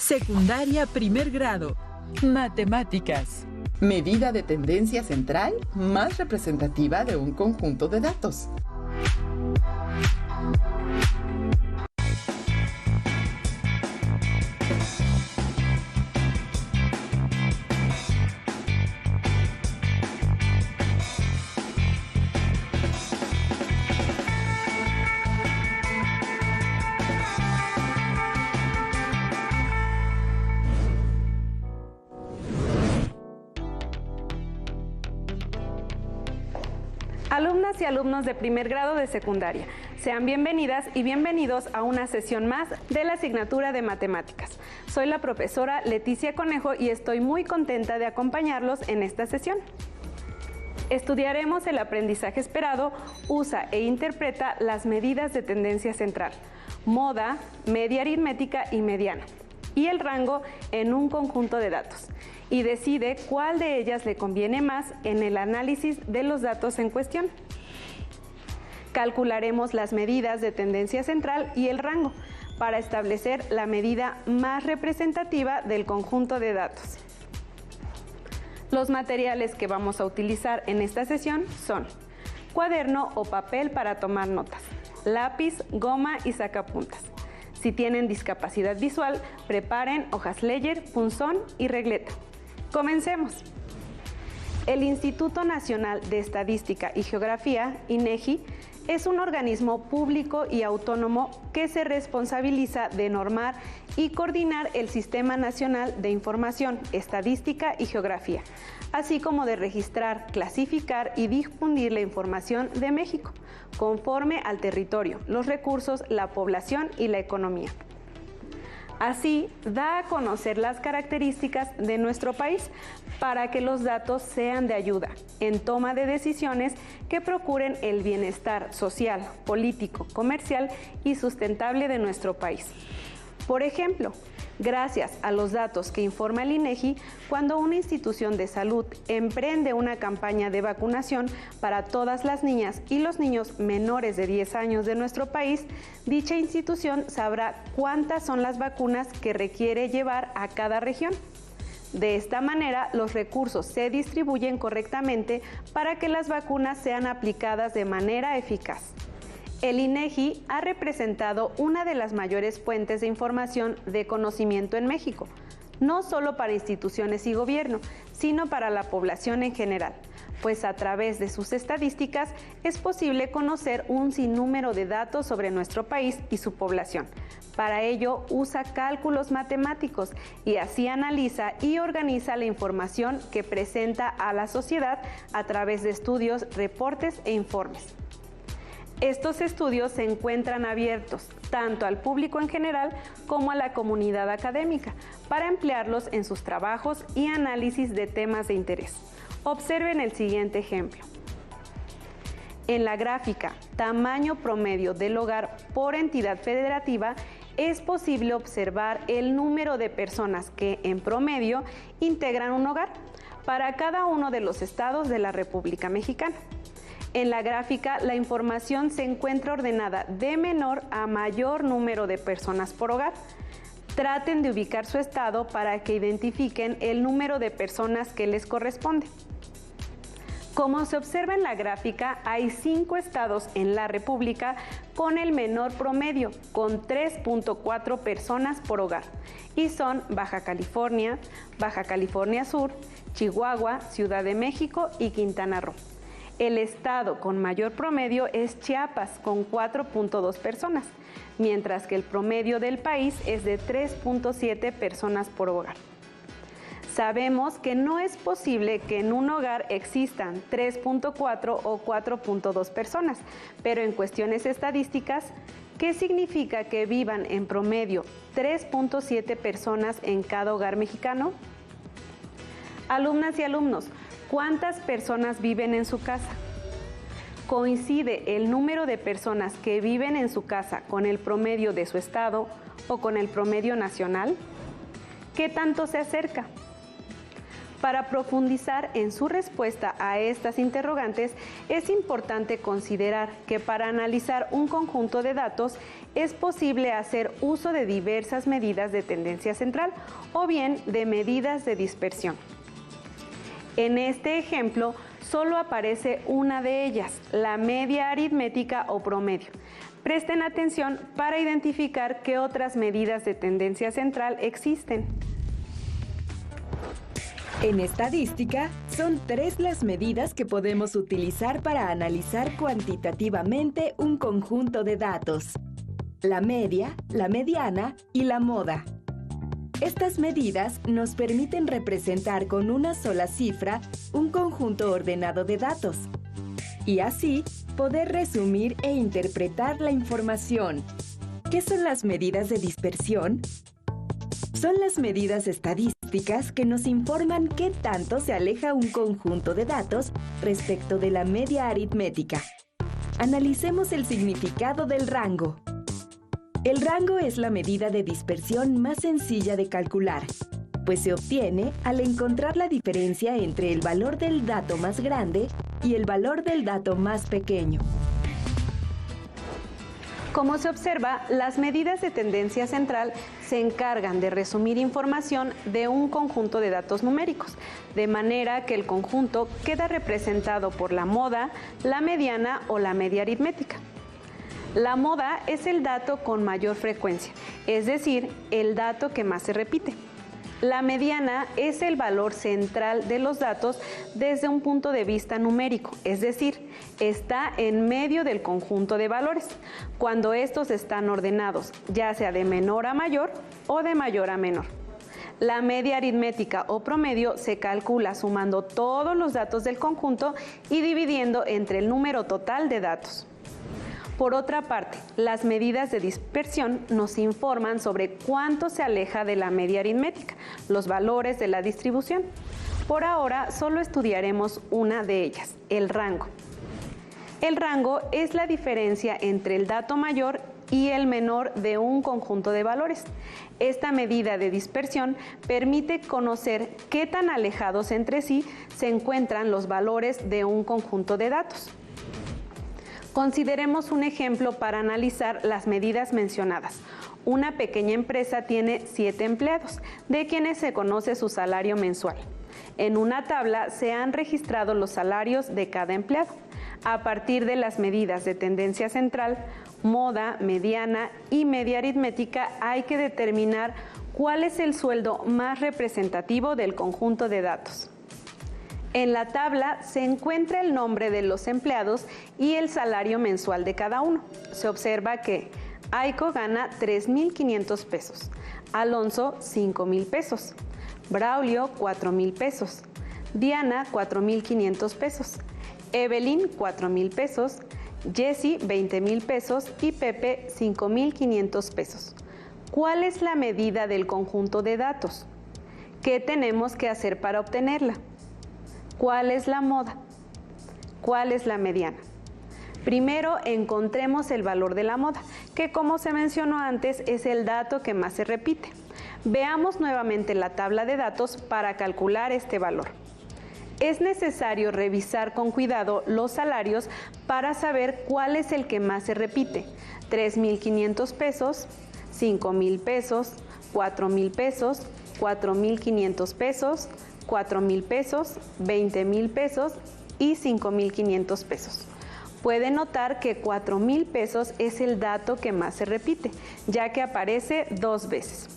Secundaria primer grado. Matemáticas. Medida de tendencia central más representativa de un conjunto de datos. Alumnas y alumnos de primer grado de secundaria, sean bienvenidas y bienvenidos a una sesión más de la asignatura de matemáticas. Soy la profesora Leticia Conejo y estoy muy contenta de acompañarlos en esta sesión. Estudiaremos el aprendizaje esperado, usa e interpreta las medidas de tendencia central, moda, media aritmética y mediana, y el rango en un conjunto de datos, y decide cuál de ellas le conviene más en el análisis de los datos en cuestión. Calcularemos las medidas de tendencia central y el rango para establecer la medida más representativa del conjunto de datos. Los materiales que vamos a utilizar en esta sesión son cuaderno o papel para tomar notas, lápiz, goma y sacapuntas. Si tienen discapacidad visual, preparen hojas Leyer, punzón y regleta. Comencemos. El Instituto Nacional de Estadística y Geografía, INEGI, es un organismo público y autónomo que se responsabiliza de normar y coordinar el Sistema Nacional de Información, Estadística y Geografía, así como de registrar, clasificar y difundir la información de México, conforme al territorio, los recursos, la población y la economía. Así, da a conocer las características de nuestro país para que los datos sean de ayuda en toma de decisiones que procuren el bienestar social, político, comercial y sustentable de nuestro país. Por ejemplo, gracias a los datos que informa el INEGI, cuando una institución de salud emprende una campaña de vacunación para todas las niñas y los niños menores de 10 años de nuestro país, dicha institución sabrá cuántas son las vacunas que requiere llevar a cada región. De esta manera, los recursos se distribuyen correctamente para que las vacunas sean aplicadas de manera eficaz. El INEGI ha representado una de las mayores fuentes de información de conocimiento en México, no solo para instituciones y gobierno, sino para la población en general, pues a través de sus estadísticas es posible conocer un sinnúmero de datos sobre nuestro país y su población. Para ello usa cálculos matemáticos y así analiza y organiza la información que presenta a la sociedad a través de estudios, reportes e informes. Estos estudios se encuentran abiertos tanto al público en general como a la comunidad académica para emplearlos en sus trabajos y análisis de temas de interés. Observen el siguiente ejemplo. En la gráfica Tamaño promedio del hogar por entidad federativa es posible observar el número de personas que en promedio integran un hogar para cada uno de los estados de la República Mexicana. En la gráfica, la información se encuentra ordenada de menor a mayor número de personas por hogar. Traten de ubicar su estado para que identifiquen el número de personas que les corresponde. Como se observa en la gráfica, hay 5 estados en la República con el menor promedio, con 3.4 personas por hogar, y son Baja California Sur, Chihuahua, Ciudad de México y Quintana Roo. El estado con mayor promedio es Chiapas, con 4.2 personas, mientras que el promedio del país es de 3.7 personas por hogar. Sabemos que no es posible que en un hogar existan 3.4 o 4.2 personas, pero en cuestiones estadísticas, ¿qué significa que vivan en promedio 3.7 personas en cada hogar mexicano? Alumnas y alumnos, ¿cuántas personas viven en su casa? ¿Coincide el número de personas que viven en su casa con el promedio de su estado o con el promedio nacional? ¿Qué tanto se acerca? Para profundizar en su respuesta a estas interrogantes, es importante considerar que para analizar un conjunto de datos es posible hacer uso de diversas medidas de tendencia central o bien de medidas de dispersión. En este ejemplo, solo aparece una de ellas, la media aritmética o promedio. Presten atención para identificar qué otras medidas de tendencia central existen. En estadística, son 3 las medidas que podemos utilizar para analizar cuantitativamente un conjunto de datos: la media, la mediana y la moda. Estas medidas nos permiten representar con una sola cifra un conjunto ordenado de datos y así poder resumir e interpretar la información. ¿Qué son las medidas de dispersión? Son las medidas estadísticas que nos informan qué tanto se aleja un conjunto de datos respecto de la media aritmética. Analicemos el significado del rango. El rango es la medida de dispersión más sencilla de calcular, pues se obtiene al encontrar la diferencia entre el valor del dato más grande y el valor del dato más pequeño. Como se observa, las medidas de tendencia central se encargan de resumir información de un conjunto de datos numéricos, de manera que el conjunto queda representado por la moda, la mediana o la media aritmética. La moda es el dato con mayor frecuencia, es decir, el dato que más se repite. La mediana es el valor central de los datos desde un punto de vista numérico, es decir, está en medio del conjunto de valores, cuando estos están ordenados, ya sea de menor a mayor o de mayor a menor. La media aritmética o promedio se calcula sumando todos los datos del conjunto y dividiendo entre el número total de datos. Por otra parte, las medidas de dispersión nos informan sobre cuánto se aleja de la media aritmética, los valores de la distribución. Por ahora, solo estudiaremos una de ellas, el rango. El rango es la diferencia entre el dato mayor y el menor de un conjunto de valores. Esta medida de dispersión permite conocer qué tan alejados entre sí se encuentran los valores de un conjunto de datos. Consideremos un ejemplo para analizar las medidas mencionadas. Una pequeña empresa tiene 7 empleados, de quienes se conoce su salario mensual. En una tabla se han registrado los salarios de cada empleado. A partir de las medidas de tendencia central, moda, mediana y media aritmética, hay que determinar cuál es el sueldo más representativo del conjunto de datos. En la tabla se encuentra el nombre de los empleados y el salario mensual de cada uno. Se observa que Aiko gana 3,500 pesos, Alonso 5,000 pesos, Braulio 4,000 pesos, Diana 4,500 pesos, Evelyn 4,000 pesos, Jessy 20,000 pesos y Pepe 5,500 pesos. ¿Cuál es la medida del conjunto de datos? ¿Qué tenemos que hacer para obtenerla? ¿Cuál es la moda? ¿Cuál es la mediana? Primero encontremos el valor de la moda, que como se mencionó antes es el dato que más se repite. Veamos nuevamente la tabla de datos para calcular este valor. Es necesario revisar con cuidado los salarios para saber cuál es el que más se repite. 3,500 pesos, 5,000 pesos, 4,000 pesos, 4,500 pesos, 4,000 pesos, 20,000 pesos y 5,500 pesos. Pueden notar que 4,000 pesos es el dato que más se repite, ya que aparece 2 veces.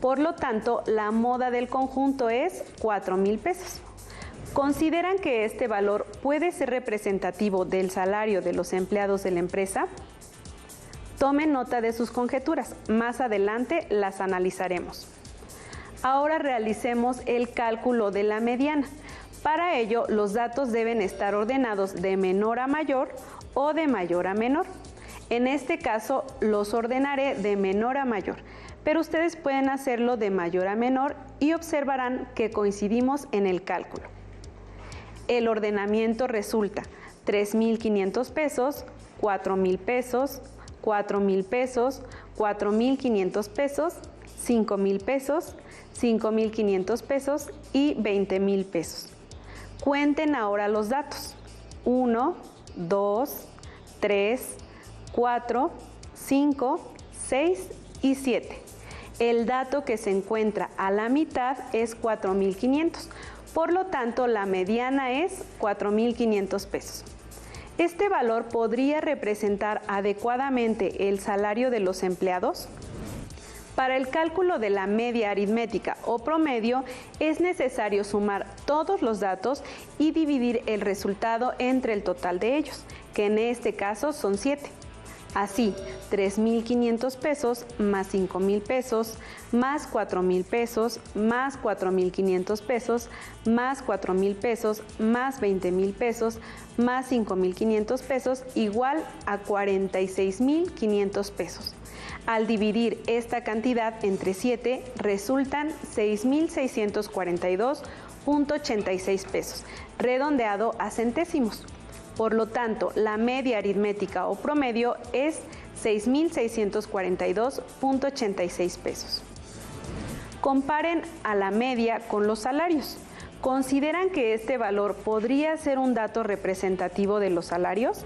Por lo tanto, la moda del conjunto es 4,000 pesos. ¿Consideran que este valor puede ser representativo del salario de los empleados de la empresa? Tomen nota de sus conjeturas, más adelante las analizaremos. Ahora realicemos el cálculo de la mediana. Para ello, los datos deben estar ordenados de menor a mayor o de mayor a menor. En este caso, los ordenaré de menor a mayor, pero ustedes pueden hacerlo de mayor a menor y observarán que coincidimos en el cálculo. El ordenamiento resulta 3,500 pesos, 4,000 pesos, 4,000 pesos, 4,500 pesos, 5,000 pesos, 5,500 pesos y 20,000 pesos. Cuenten ahora los datos. 1, 2, 3, 4, 5, 6 y 7. El dato que se encuentra a la mitad es 4,500. Por lo tanto, la mediana es 4,500 pesos. ¿Este valor podría representar adecuadamente el salario de los empleados? Para el cálculo de la media aritmética o promedio es necesario sumar todos los datos y dividir el resultado entre el total de ellos, que en este caso son 7. Así, 3,500 pesos más 5,000 pesos más 4,000 pesos más 4,500 pesos más 4,000 pesos más 20,000 pesos más 5,500 pesos igual a 46,500 pesos. Al dividir esta cantidad entre 7, resultan 6,642.86 pesos, redondeado a centésimos. Por lo tanto, la media aritmética o promedio es 6,642.86 pesos. Comparen a la media con los salarios. ¿Consideran que este valor podría ser un dato representativo de los salarios?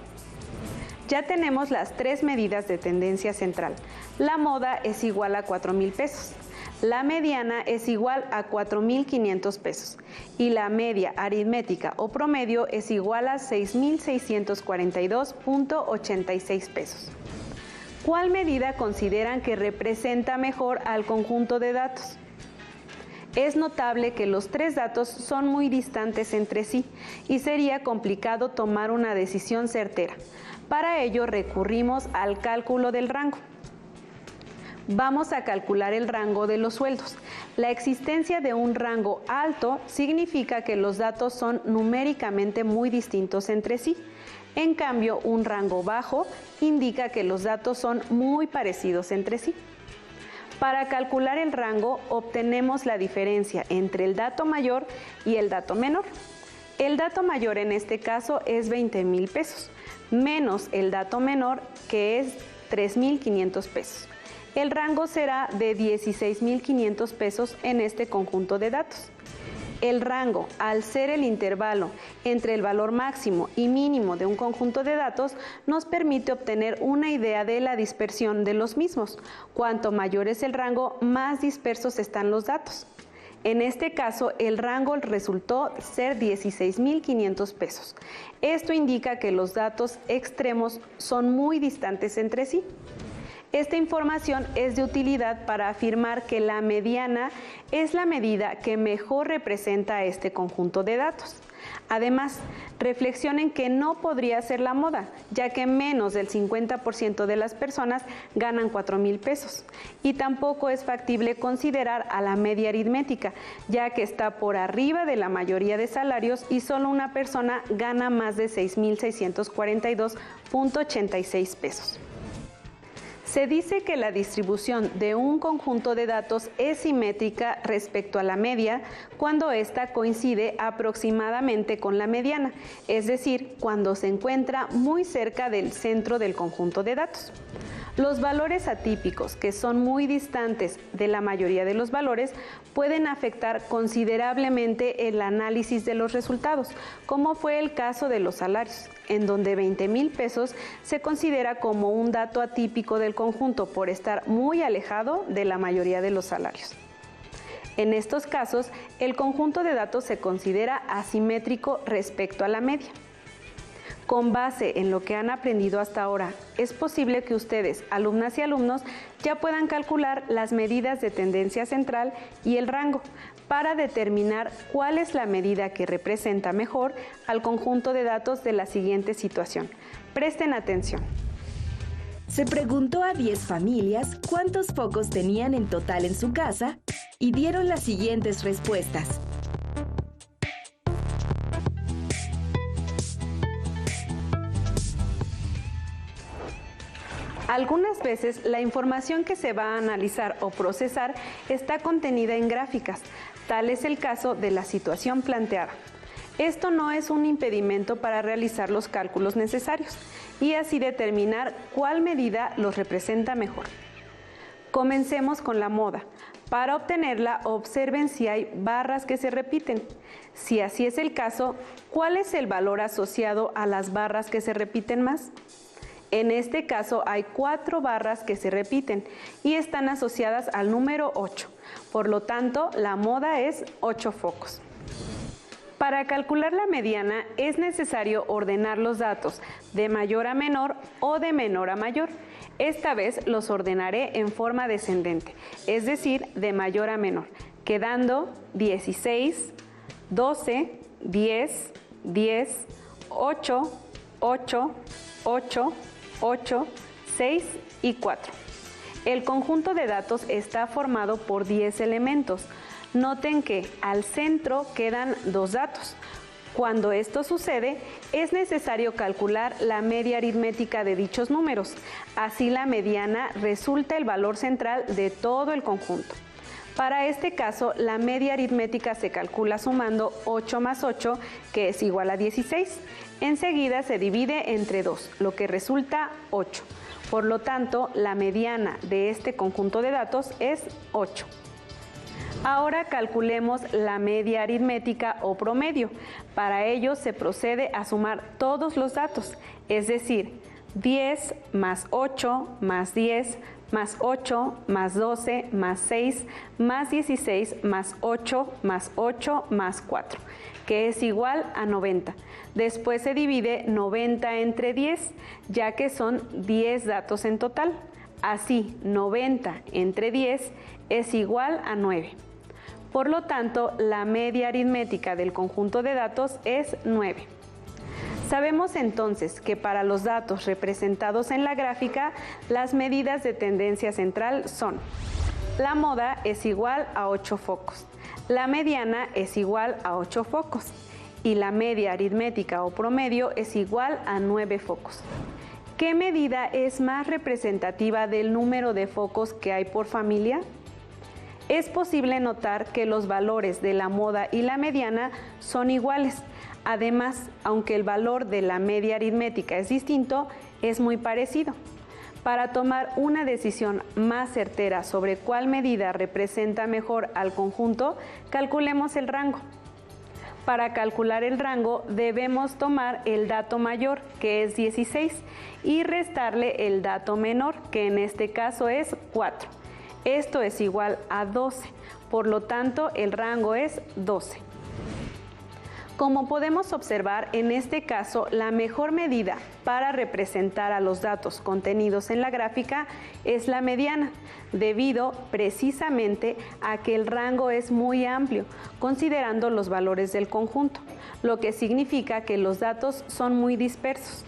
Ya tenemos las tres medidas de tendencia central. La moda es igual a 4,000 pesos. La mediana es igual a 4,500 pesos y la media aritmética o promedio es igual a 6,642.86 pesos. ¿Cuál medida consideran que representa mejor al conjunto de datos? Es notable que los tres datos son muy distantes entre sí y sería complicado tomar una decisión certera. Para ello recurrimos al cálculo del rango. Vamos a calcular el rango de los sueldos. La existencia de un rango alto significa que los datos son numéricamente muy distintos entre sí. En cambio, un rango bajo indica que los datos son muy parecidos entre sí. Para calcular el rango, obtenemos la diferencia entre el dato mayor y el dato menor. El dato mayor en este caso es 20,000 pesos, menos el dato menor que es 3,500 pesos. El rango será de 16,500 pesos en este conjunto de datos. El rango, al ser el intervalo entre el valor máximo y mínimo de un conjunto de datos, nos permite obtener una idea de la dispersión de los mismos. Cuanto mayor es el rango, más dispersos están los datos. En este caso, el rango resultó ser 16,500 pesos. Esto indica que los datos extremos son muy distantes entre sí. Esta información es de utilidad para afirmar que la mediana es la medida que mejor representa este conjunto de datos. Además, reflexionen que no podría ser la moda, ya que menos del 50% de las personas ganan 4,000 pesos. Y tampoco es factible considerar a la media aritmética, ya que está por arriba de la mayoría de salarios y solo una persona gana más de 6,642.86 pesos. Se dice que la distribución de un conjunto de datos es simétrica respecto a la media cuando ésta coincide aproximadamente con la mediana, es decir, cuando se encuentra muy cerca del centro del conjunto de datos. Los valores atípicos, que son muy distantes de la mayoría de los valores, pueden afectar considerablemente el análisis de los resultados, como fue el caso de los salarios, en donde 20,000 pesos se considera como un dato atípico del conjunto por estar muy alejado de la mayoría de los salarios. En estos casos, el conjunto de datos se considera asimétrico respecto a la media. Con base en lo que han aprendido hasta ahora, es posible que ustedes, alumnas y alumnos, ya puedan calcular las medidas de tendencia central y el rango para determinar cuál es la medida que representa mejor al conjunto de datos de la siguiente situación. Presten atención. Se preguntó a 10 familias cuántos focos tenían en total en su casa y dieron las siguientes respuestas. Algunas veces la información que se va a analizar o procesar está contenida en gráficas. Tal es el caso de la situación planteada. Esto no es un impedimento para realizar los cálculos necesarios y así determinar cuál medida los representa mejor. Comencemos con la moda. Para obtenerla, observen si hay barras que se repiten. Si así es el caso, ¿cuál es el valor asociado a las barras que se repiten más? En este caso hay 4 barras que se repiten y están asociadas al número 8. Por lo tanto, la moda es 8 focos. Para calcular la mediana es necesario ordenar los datos de mayor a menor o de menor a mayor. Esta vez los ordenaré en forma descendente, es decir, de mayor a menor, quedando 16, 12, 10, 10, 8, 8, 8, 8, 6 y 4. El conjunto de datos está formado por 10 elementos. Noten que al centro quedan 2 datos. Cuando esto sucede, es necesario calcular la media aritmética de dichos números. Así la mediana resulta el valor central de todo el conjunto. Para este caso, la media aritmética se calcula sumando 8 más 8, que es igual a 16. Enseguida se divide entre 2, lo que resulta 8. Por lo tanto, la mediana de este conjunto de datos es 8. Ahora calculemos la media aritmética o promedio. Para ello se procede a sumar todos los datos, es decir, 10 más 8 más 10 más 8 más 12 más 6 más 16 más 8 más 8 más 4, que es igual a 90. Después se divide 90 entre 10, ya que son 10 datos en total. Así, 90 entre 10 es igual a 9. Por lo tanto, la media aritmética del conjunto de datos es 9. Sabemos entonces que para los datos representados en la gráfica, las medidas de tendencia central son: la moda es igual a 8 focos, la mediana es igual a 8 focos y la media aritmética o promedio es igual a 9 focos. ¿Qué medida es más representativa del número de focos que hay por familia? Es posible notar que los valores de la moda y la mediana son iguales. Además, aunque el valor de la media aritmética es distinto, es muy parecido. Para tomar una decisión más certera sobre cuál medida representa mejor al conjunto, calculemos el rango. Para calcular el rango debemos tomar el dato mayor, que es 16, y restarle el dato menor, que en este caso es 4. Esto es igual a 12, por lo tanto el rango es 12. Como podemos observar, en este caso la mejor medida para representar a los datos contenidos en la gráfica es la mediana, debido precisamente a que el rango es muy amplio, considerando los valores del conjunto, lo que significa que los datos son muy dispersos.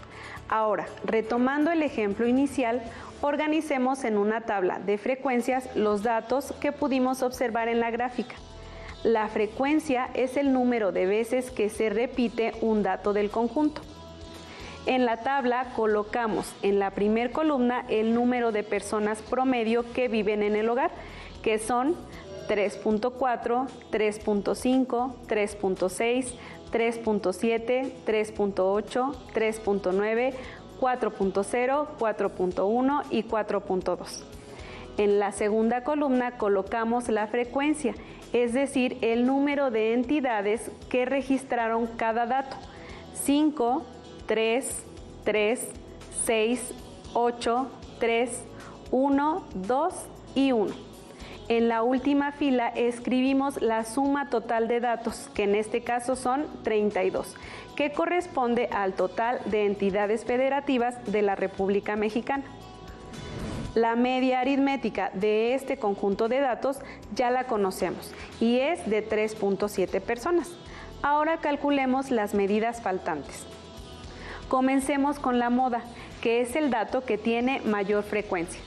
Ahora, retomando el ejemplo inicial, organicemos en una tabla de frecuencias los datos que pudimos observar en la gráfica. La frecuencia es el número de veces que se repite un dato del conjunto. En la tabla colocamos en la primer columna el número de personas promedio que viven en el hogar, que son 3.4, 3.5, 3.6, 3.7, 3.8, 3.9, 4.0, 4.1 y 4.2. En la segunda columna colocamos la frecuencia, es decir, el número de entidades que registraron cada dato: 5, 3, 3, 6, 8, 3, 1, 2 y 1. En la última fila escribimos la suma total de datos, que en este caso son 32, que corresponde al total de entidades federativas de la República Mexicana. La media aritmética de este conjunto de datos ya la conocemos y es de 3.7 personas. Ahora calculemos las medidas faltantes. Comencemos con la moda, que es el dato que tiene mayor frecuencia.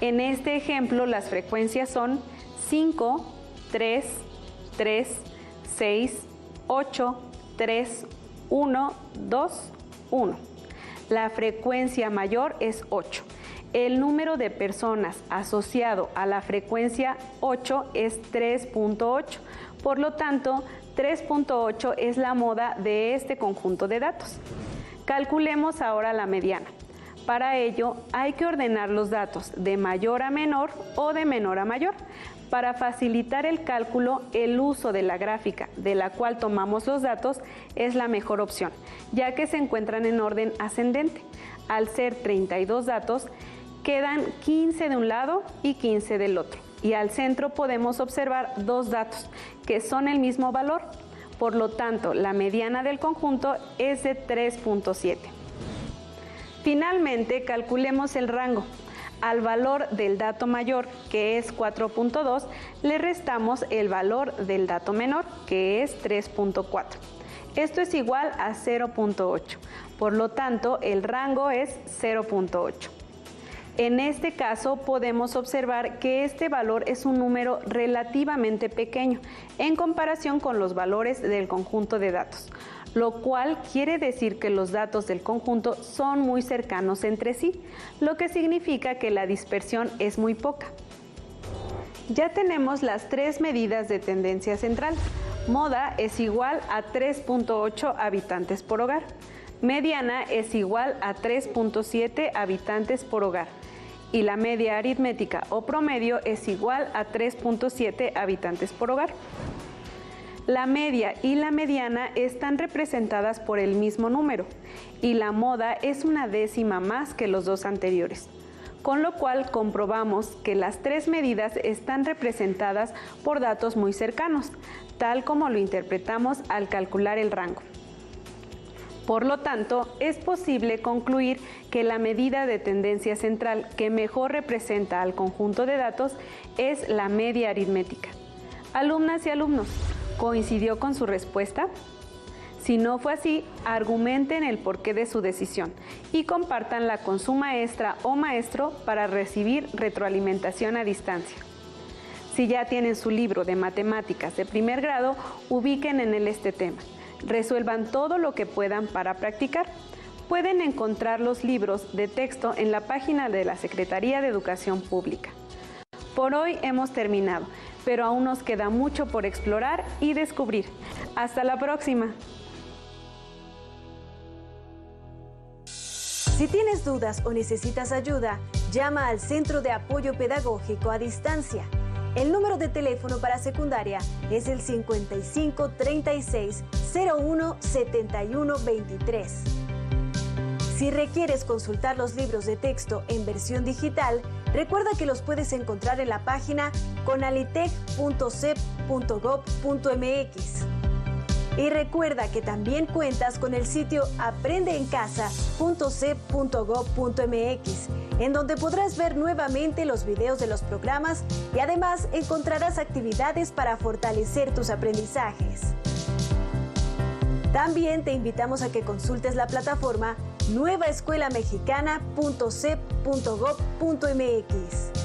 En este ejemplo las frecuencias son 5, 3, 3, 6, 8, 3, 1, 2, 1. La frecuencia mayor es 8. El número de personas asociado a la frecuencia 8 es 3.8. Por lo tanto, 3.8 es la moda de este conjunto de datos. Calculemos ahora la mediana. Para ello, hay que ordenar los datos de mayor a menor o de menor a mayor. Para facilitar el cálculo, el uso de la gráfica de la cual tomamos los datos es la mejor opción, ya que se encuentran en orden ascendente. Al ser 32 datos, quedan 15 de un lado y 15 del otro. Y al centro podemos observar dos datos que son el mismo valor. Por lo tanto, la mediana del conjunto es de 3.7. Finalmente, calculemos el rango. Al valor del dato mayor, que es 4.2, le restamos el valor del dato menor, que es 3.4. Esto es igual a 0.8. Por lo tanto, el rango es 0.8. En este caso, podemos observar que este valor es un número relativamente pequeño en comparación con los valores del conjunto de datos, lo cual quiere decir que los datos del conjunto son muy cercanos entre sí, lo que significa que la dispersión es muy poca. Ya tenemos las tres medidas de tendencia central. Moda es igual a 3.8 habitantes por hogar. Mediana es igual a 3.7 habitantes por hogar. Y la media aritmética o promedio es igual a 3.7 habitantes por hogar. La media y la mediana están representadas por el mismo número y la moda es una décima más que los dos anteriores, con lo cual comprobamos que las tres medidas están representadas por datos muy cercanos, tal como lo interpretamos al calcular el rango. Por lo tanto, es posible concluir que la medida de tendencia central que mejor representa al conjunto de datos es la media aritmética. Alumnas y alumnos, ¿coincidió con su respuesta? Si no fue así, argumenten el porqué de su decisión y compártanla con su maestra o maestro para recibir retroalimentación a distancia. Si ya tienen su libro de matemáticas de primer grado, ubiquen en él este tema. Resuelvan todo lo que puedan para practicar. Pueden encontrar los libros de texto en la página de la Secretaría de Educación Pública. Por hoy hemos terminado, pero aún nos queda mucho por explorar y descubrir. ¡Hasta la próxima! Si tienes dudas o necesitas ayuda, llama al Centro de Apoyo Pedagógico a Distancia. El número de teléfono para secundaria es el 55 36 01 71 23. Si requieres consultar los libros de texto en versión digital, recuerda que los puedes encontrar en la página conalitec.cep.gov.mx. Y recuerda que también cuentas con el sitio aprendeencasa.cep.gov.mx, en donde podrás ver nuevamente los videos de los programas y además encontrarás actividades para fortalecer tus aprendizajes. También te invitamos a que consultes la plataforma nuevaescuelamexicana.cep.gov.mx.